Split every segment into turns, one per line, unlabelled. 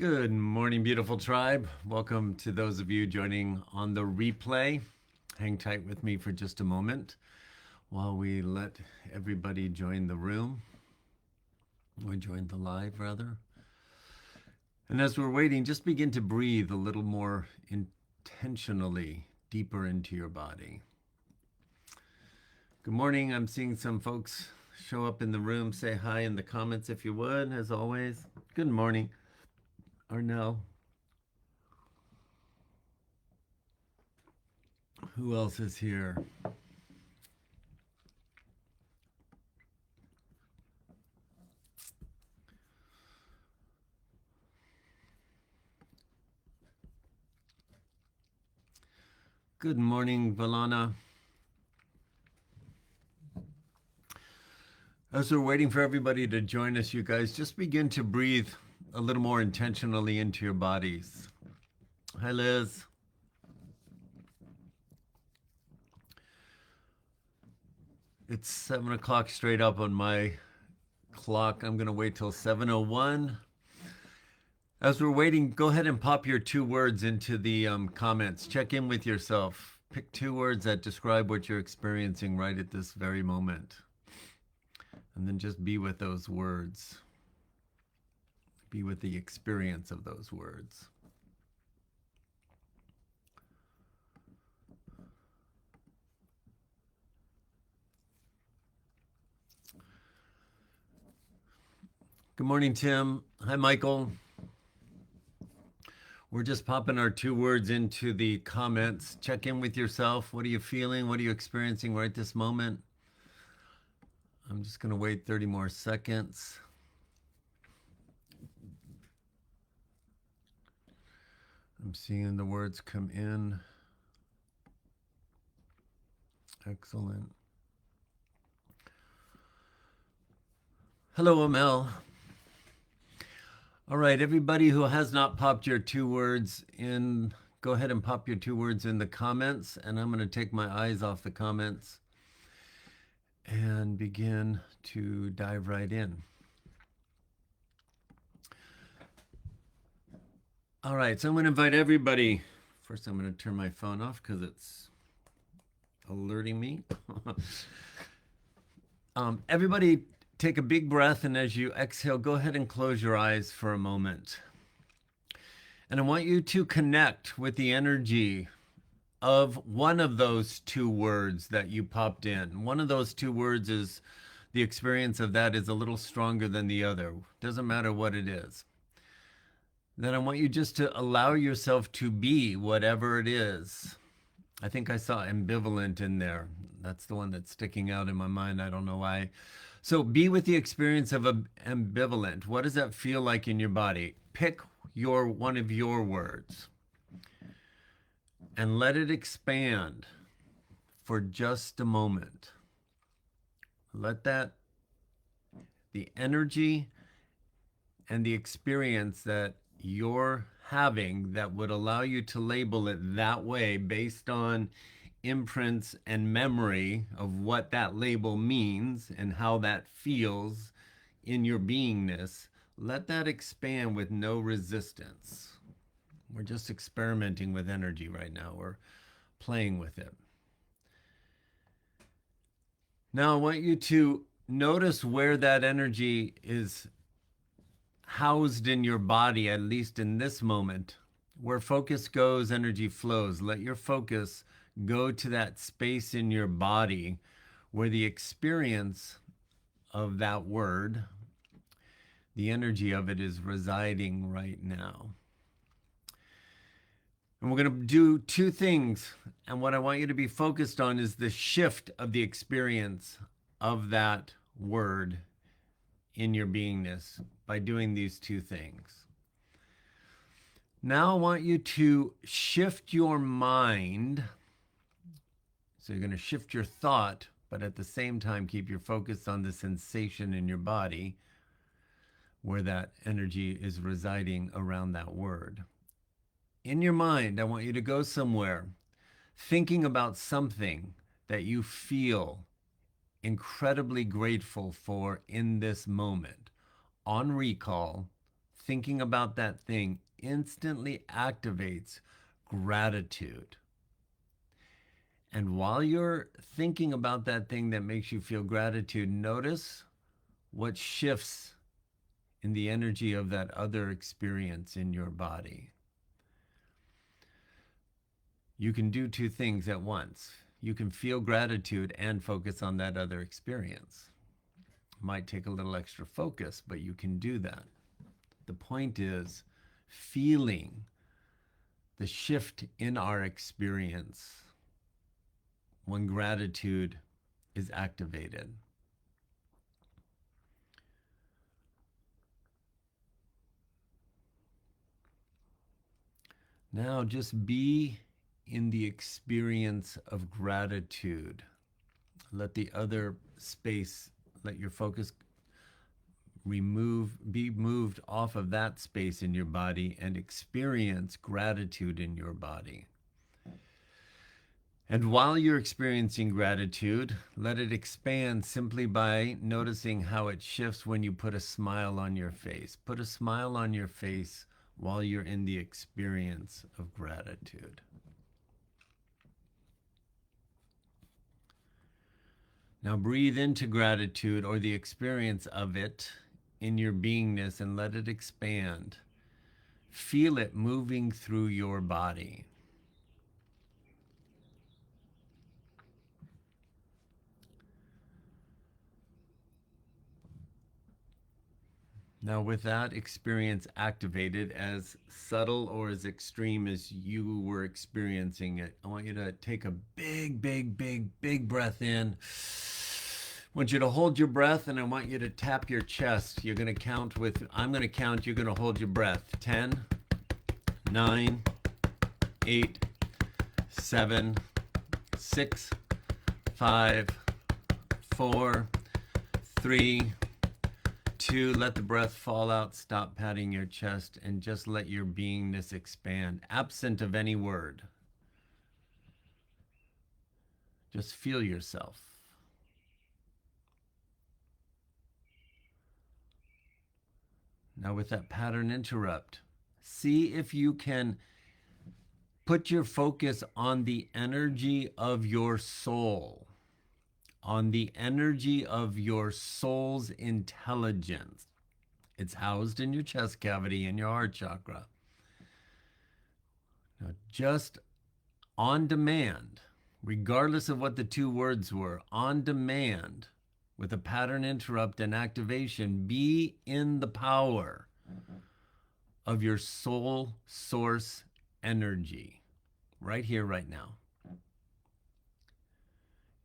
Good morning, beautiful tribe. Welcome to those of you joining on the replay. Hang tight with me for just a moment while we let everybody join the room, or join the live, rather. And as we're waiting, just begin to breathe a little more intentionally deeper into your body. Good morning. I'm seeing some folks show up in the room. Say hi in the comments if you would, as always. Good morning. Arnell. Who else is here? Good morning, Valana. As we're waiting for everybody to join us, you guys, just begin to breathe a little more intentionally into your bodies. Hi, Liz. It's 7 o'clock straight up on my clock. I'm going to wait till 7:01. As we're waiting, go ahead and pop your 2 words into the comments. Check in with yourself. Pick 2 words that describe what you're experiencing right at this very moment. And then just be with those words. Be with the experience of those words. Good morning, Tim. Hi, Michael. We're just popping our 2 words into the comments. Check in with yourself. What are you feeling? What are you experiencing right this moment? I'm just going to wait 30 more seconds. I'm seeing the words come in. Excellent. Hello, Amel. All right, everybody who has not popped your 2 words in, go ahead and pop your 2 words in the comments, and I'm going to take my eyes off the comments and begin to dive right in. All right, so I'm going to invite everybody. First, I'm going to turn my phone off because it's alerting me. Everybody take a big breath, and as you exhale, go ahead and close your eyes for a moment. And I want you to connect with the energy of one of those 2 words that you popped in. One of those 2 words is, the experience of that is a little stronger than the other. Doesn't matter what it is. Then I want you just to allow yourself to be whatever it is. I think I saw ambivalent in there. That's the one that's sticking out in my mind. I don't know why. So be with the experience of ambivalent. What does that feel like in your body? Pick one of your words and let it expand for just a moment. Let that, the energy and the experience that you're having that would allow you to label it that way based on imprints and memory of what that label means and how that feels in your beingness, let that expand with no resistance. We're just experimenting with energy right now. We're playing with it. Now I want you to notice where that energy is housed in your body, at least in this moment. Where focus goes, energy flows. Let your focus go to that space in your body where the experience of that word, the energy of it, is residing right now. And we're going to do 2 things. And what I want you to be focused on is the shift of the experience of that word in your beingness by doing these 2 things. Now I want you to shift your mind. So you're going to shift your thought, but at the same time keep your focus on the sensation in your body where that energy is residing around that word. In your mind, I want you to go somewhere thinking about something that you feel incredibly grateful for in this moment. On recall, thinking about that thing instantly activates gratitude. And while you're thinking about that thing that makes you feel gratitude, notice what shifts in the energy of that other experience in your body. You can do two things at once. You can feel gratitude and focus on that other experience. Might take a little extra focus, but you can do that. The point is feeling the shift in our experience when gratitude is activated. Now just be in the experience of gratitude. Let the other space, let your focus be moved off of that space in your body and experience gratitude in your body. And while you're experiencing gratitude, let it expand simply by noticing how it shifts when you put a smile on your face. Put a smile on your face while you're in the experience of gratitude. Now breathe into gratitude or the experience of it in your beingness and let it expand. Feel it moving through your body. Now, with that experience activated, as subtle or as extreme as you were experiencing it, I want you to take a big, big, big, big breath in. I want you to hold your breath, and I want you to tap your chest. You're going to count with, I'm going to count, you're going to hold your breath. 10, 9, 8, 7, 6, 5, 4, 3, 2, let the breath fall out, stop patting your chest, and just let your beingness expand, absent of any word. Just feel yourself. Now with that pattern interrupt, see if you can put your focus on the energy of your soul, on the energy of your soul's intelligence. It's housed in your chest cavity in your heart chakra. Now, just on demand, regardless of what the two words were, on demand, with a pattern interrupt and activation, be in the power of your soul source energy right here, right now.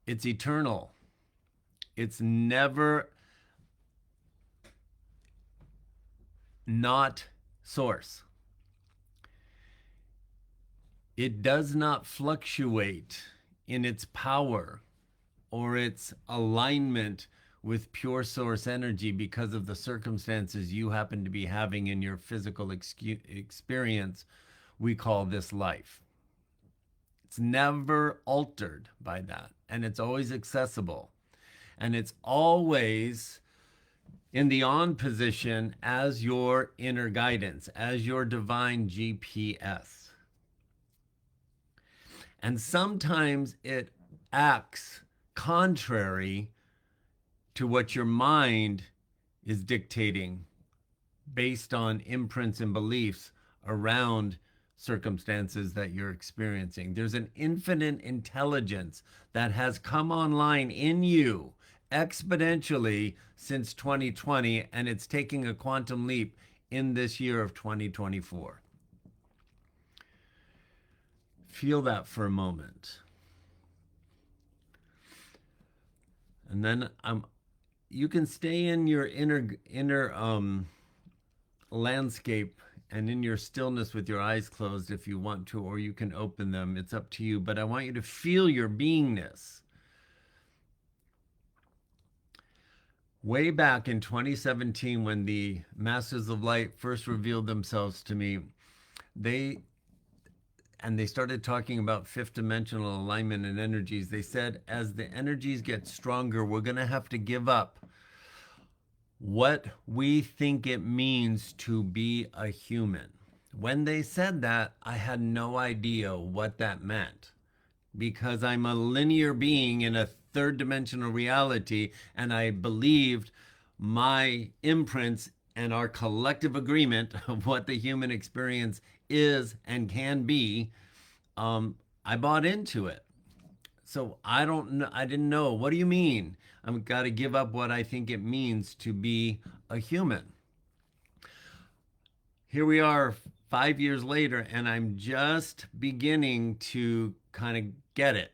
It's eternal. It's never not source. It does not fluctuate in its power or its alignment with pure source energy because of the circumstances you happen to be having in your physical experience we call this life. It's never altered by that, and it's always accessible, and it's always in the on position as your inner guidance, as your divine GPS. And sometimes it acts contrary to what your mind is dictating based on imprints and beliefs around circumstances that you're experiencing. There's an infinite intelligence that has come online in you exponentially since 2020, and it's taking a quantum leap in this year of 2024. Feel that for a moment. And then you can stay in your inner landscape and in your stillness with your eyes closed if you want to, or you can open them. It's up to you. But I want you to feel your beingness. Way back in 2017, when the Masters of Light first revealed themselves to me, they started talking about fifth dimensional alignment and energies. They said, as the energies get stronger, we're going to have to give up what we think it means to be a human. When they said that, I had no idea what that meant because I'm a linear being in a third dimensional reality, and I believed my imprints and our collective agreement of what the human experience is and can be. I bought into it. So I don't know. I didn't know. What do you mean? I've got to give up what I think it means to be a human. Here we are 5 years later, and I'm just beginning to kind of get it.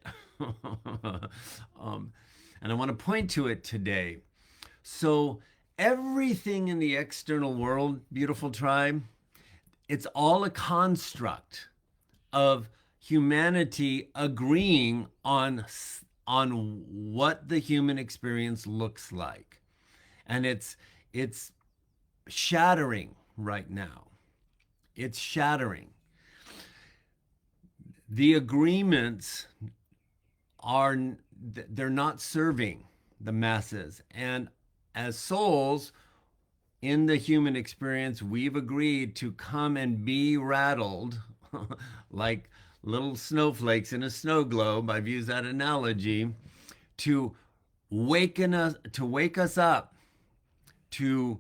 um, and I want to point to it today. So, everything in the external world, beautiful tribe, it's all a construct of humanity agreeing on what the human experience looks like, and it's shattering right now. It's shattering. The agreements are, they're not serving the masses, and as souls in the human experience, we've agreed to come and be rattled like little snowflakes in a snow globe. I've used that analogy to wake us up to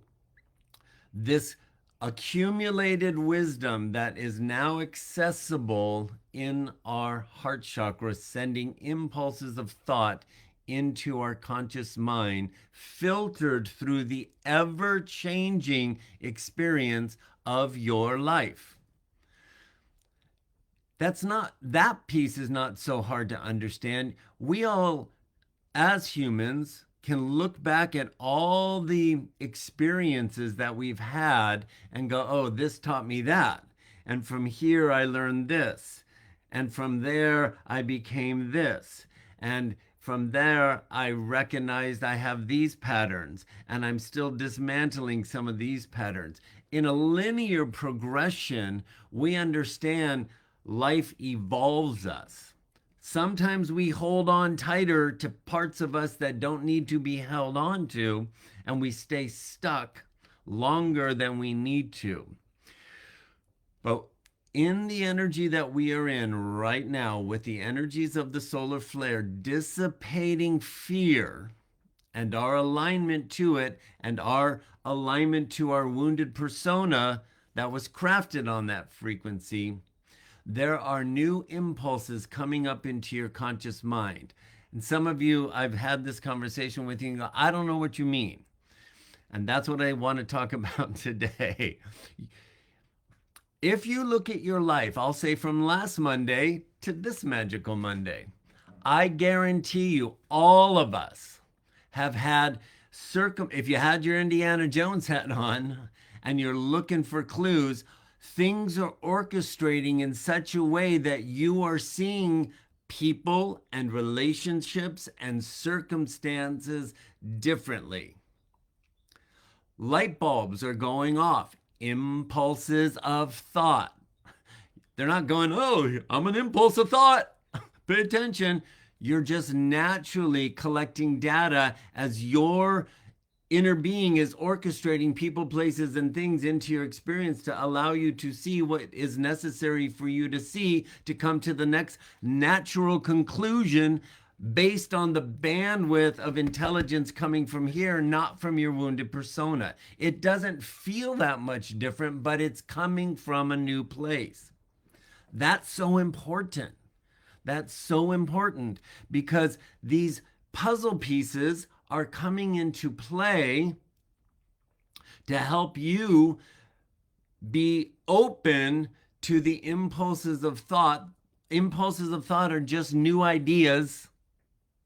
this accumulated wisdom that is now accessible in our heart chakra, sending impulses of thought into our conscious mind, filtered through the ever changing experience of your life. That piece is not so hard to understand. We all, as humans, can look back at all the experiences that we've had and go, oh, this taught me that. And from here, I learned this. And from there, I became this. And from there, I recognized I have these patterns, and I'm still dismantling some of these patterns. In a linear progression, we understand life evolves us. Sometimes we hold on tighter to parts of us that don't need to be held on to, and we stay stuck longer than we need to. But in the energy that we are in right now, with the energies of the solar flare dissipating fear and our alignment to it, and our alignment to our wounded persona that was crafted on that frequency, there are new impulses coming up into your conscious mind. And some of you, I've had this conversation with you and go, I don't know what you mean. And that's what I want to talk about today. If you look at your life, I'll say from last Monday to this magical Monday, I guarantee you all of us have had if you had your Indiana Jones hat on and you're looking for clues, things are orchestrating in such a way that you are seeing people and relationships and circumstances differently. Light bulbs are going off, impulses of thought. They're not going, oh, I'm an impulse of thought. Pay attention. You're just naturally collecting data as your inner being is orchestrating people, places, and things into your experience to allow you to see what is necessary for you to see to come to the next natural conclusion based on the bandwidth of intelligence coming from here, not from your wounded persona. It doesn't feel that much different, but it's coming from a new place. That's so important. That's so important because these puzzle pieces are coming into play to help you be open to the impulses of thought. Impulses of thought are just new ideas,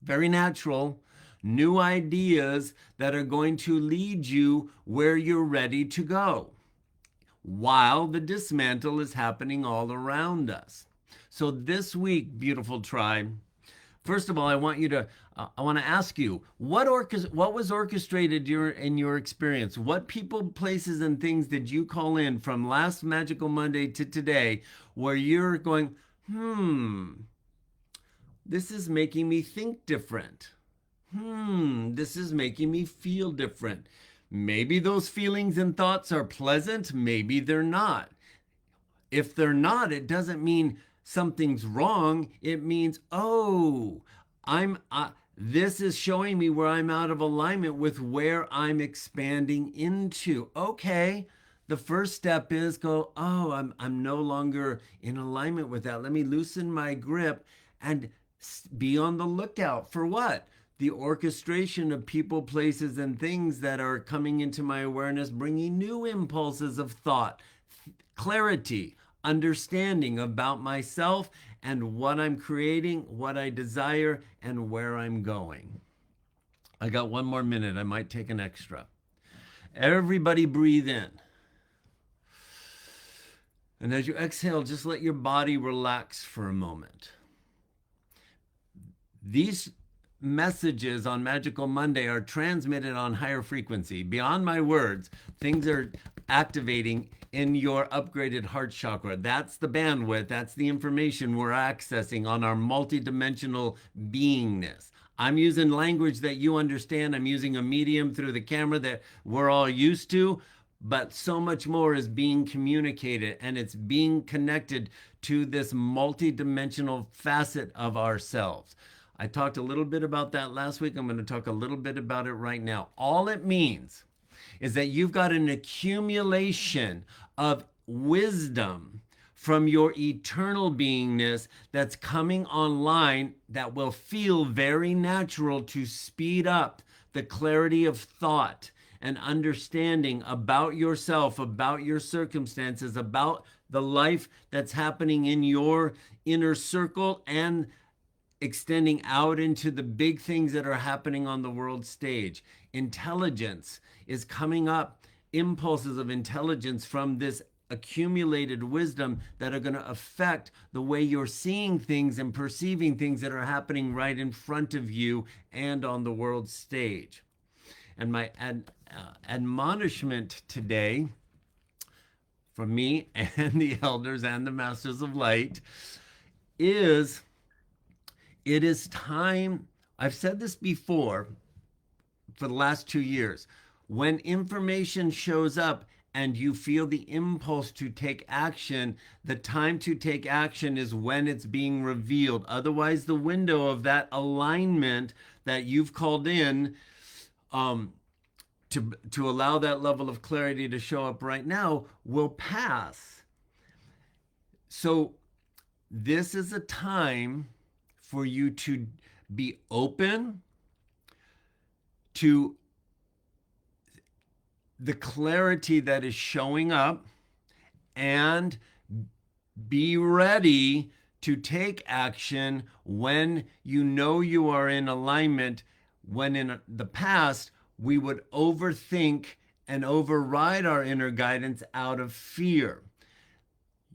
very natural, new ideas that are going to lead you where you're ready to go while the dismantle is happening all around us. So this week, beautiful tribe, first of all, I want to ask you, what was orchestrated in your experience? What people, places, and things did you call in from last Magical Monday to today where you're going, this is making me think different. This is making me feel different. Maybe those feelings and thoughts are pleasant, maybe they're not. If they're not, it doesn't mean something's wrong. It means, oh, I'm this is showing me where I'm out of alignment with where I'm expanding into. Okay. The first step is go, oh, I'm no longer in alignment with that. Let me loosen my grip and be on the lookout for what? The orchestration of people, places, and things that are coming into my awareness, bringing new impulses of thought, clarity, understanding about myself and what I'm creating, what I desire, and where I'm going. I got 1 more minute. I might take an extra. Everybody breathe in. And as you exhale, just let your body relax for a moment. These messages on Magical Monday are transmitted on higher frequency. Beyond my words, things are activating in your upgraded heart chakra. That's the bandwidth, that's the information we're accessing on our multidimensional beingness. I'm using language that you understand. I'm using a medium through the camera that we're all used to, but so much more is being communicated, and it's being connected to this multidimensional facet of ourselves. I talked a little bit about that last week. I'm going to talk a little bit about it right now. All it means is that you've got an accumulation of wisdom from your eternal beingness that's coming online that will feel very natural to speed up the clarity of thought and understanding about yourself, about your circumstances, about the life that's happening in your inner circle and extending out into the big things that are happening on the world stage. Intelligence is coming up, impulses of intelligence from this accumulated wisdom that are going to affect the way you're seeing things and perceiving things that are happening right in front of you and on the world stage. And my admonishment today from me and the elders and the masters of light is, it is time. I've said this before for the last 2 years. When information shows up and you feel the impulse to take action, the time to take action is when it's being revealed. Otherwise, the window of that alignment that you've called in to allow that level of clarity to show up right now will pass. So this is a time for you to be open to the clarity that is showing up and be ready to take action when you know you are in alignment. When in the past, we would overthink and override our inner guidance out of fear.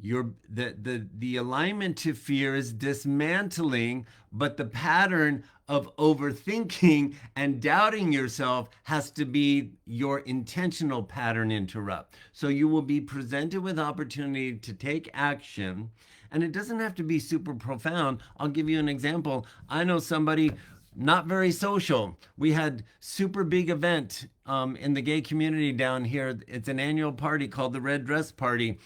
The alignment to fear is dismantling, but the pattern of overthinking and doubting yourself has to be your intentional pattern interrupt. So you will be presented with opportunity to take action, and it doesn't have to be super profound. I'll give you an example. I know somebody not very social. We had super big event in the gay community down here. It's an annual party called the Red Dress Party.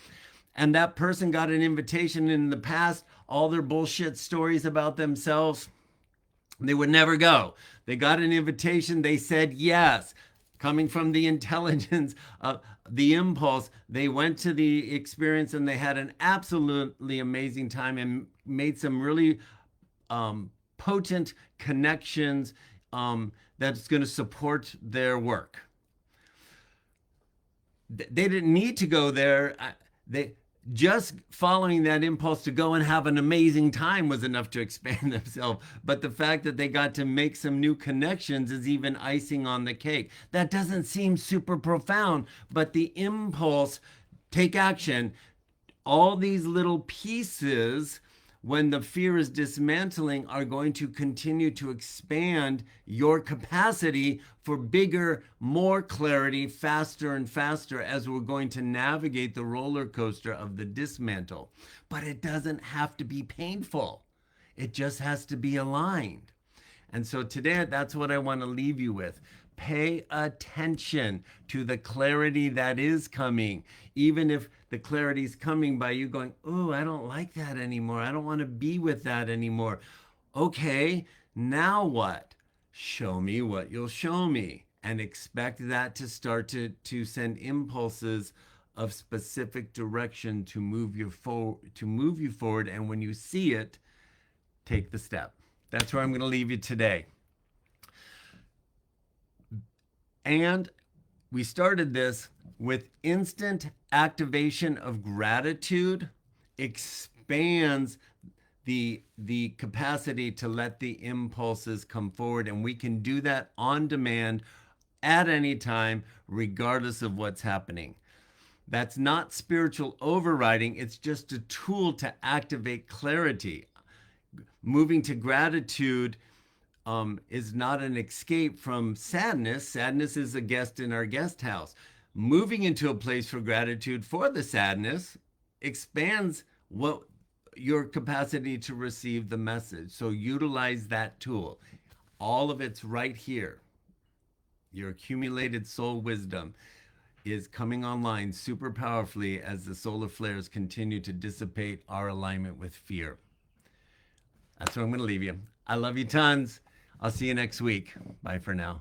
And that person got an invitation in the past, all their bullshit stories about themselves, they would never go. They got an invitation, they said yes. Coming from the intelligence of the impulse, they went to the experience and they had an absolutely amazing time and made some really potent connections that's going to support their work. They didn't need to go there. They just following that impulse to go and have an amazing time was enough to expand themselves. But the fact that they got to make some new connections is even icing on the cake. That doesn't seem super profound, but the impulse, take action, all these little pieces, when the fear is dismantling, are going to continue to expand your capacity for bigger, more clarity, faster and faster as we're going to navigate the roller coaster of the dismantle. But it doesn't have to be painful. It just has to be aligned. And so today, that's what I want to leave you with. Pay attention to the clarity that is coming, even if the clarity is coming by you going, oh, I don't like that anymore. I don't want to be with that anymore. Okay, now what? Show me what you'll show me, and expect that to start to send impulses of specific direction to move you forward. And when you see it, take the step. That's where I'm going to leave you today. And we started this with instant activation of gratitude expands the capacity to let the impulses come forward. And we can do that on demand at any time, regardless of what's happening. That's not spiritual overriding. It's just a tool to activate clarity. Moving to gratitude is not an escape from sadness. Sadness is a guest in our guest house. Moving into a place for gratitude for the sadness expands what your capacity to receive the message. So utilize that tool. All of it's right here. Your accumulated soul wisdom is coming online super powerfully as the solar flares continue to dissipate our alignment with fear. That's where I'm going to leave you. I love you tons. I'll see you next week. Bye for now.